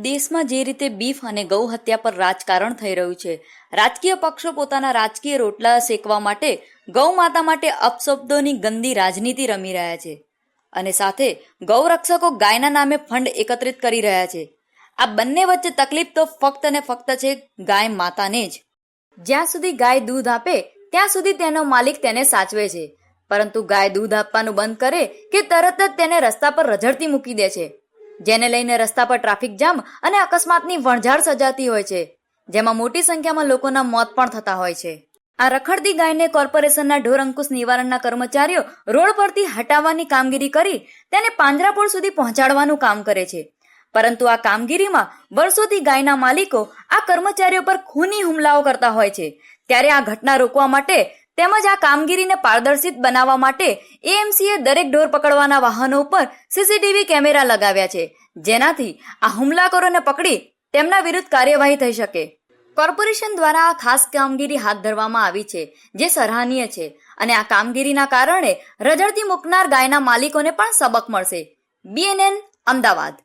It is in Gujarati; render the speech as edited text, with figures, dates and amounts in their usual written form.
દેશમાં જે રીતે બીફ અને ગૌ હત્યા પર રાજકારણ થઈ રહ્યું છે, રાજકીય પક્ષો પોતાના રાજકીય રોટલા શેકવા માટે ગૌ માતા માટે અપશબ્દોની ગંદી રાજનીતિ રમી રહ્યા છે અને સાથે ગૌરક્ષકો ગાયના નામે ફંડ એકત્રિત કરી રહ્યા છે. આ બંને વચ્ચે તકલીફ તો ફક્ત ને ફક્ત છે ગાય માતાને જ. જ્યાં સુધી ગાય દૂધ આપે ત્યાં સુધી તેનો માલિક તેને સાચવે છે, પરંતુ ગાય દૂધ આપવાનું બંધ કરે કે તરત જ તેને રસ્તા પર રઝળતી મૂકી દે છે, જેને લઈને રસ્તા પર ટ્રાફિક જામ અને અકસ્માતની વણઝાર સર્જાતી હોય છે, જેમાં મોટી સંખ્યામાં લોકોના મોત પણ થતા હોય છે. આ રખડતી ગાયને કોર્પોરેશનના ઢોર અંકુશ નિવારણના કર્મચારીઓ રોડ પરથી હટાવવાની કામગીરી કરી તેને પાંજરાપોળ સુધી પહોંચાડવાનું કામ કરે છે, પરંતુ આ કામગીરીમાં વર્ષોથી ગાયના માલિકો આ કર્મચારીઓ પર ખૂની હુમલાઓ કરતા હોય છે. ત્યારે આ ઘટના રોકવા માટે તેમજ આ કામગીરીને પારદર્શિત બનાવવા માટે એએમસીએ દરેક ઢોર પકડવાના વાહનો ઉપર સીસીટીવી કેમેરા લગાવ્યા છે, જેનાથી આ હુમલાખોરોને પકડી તેમના વિરુદ્ધ કાર્યવાહી થઈ શકે. કોર્પોરેશન દ્વારા આ ખાસ કામગીરી હાથ ધરવામાં આવી છે, જે સરાહનીય છે અને આ કામગીરીના કારણે રઝળતી મૂકનાર ગાયના માલિકોને પણ સબક મળશે. BNN અમદાવાદ.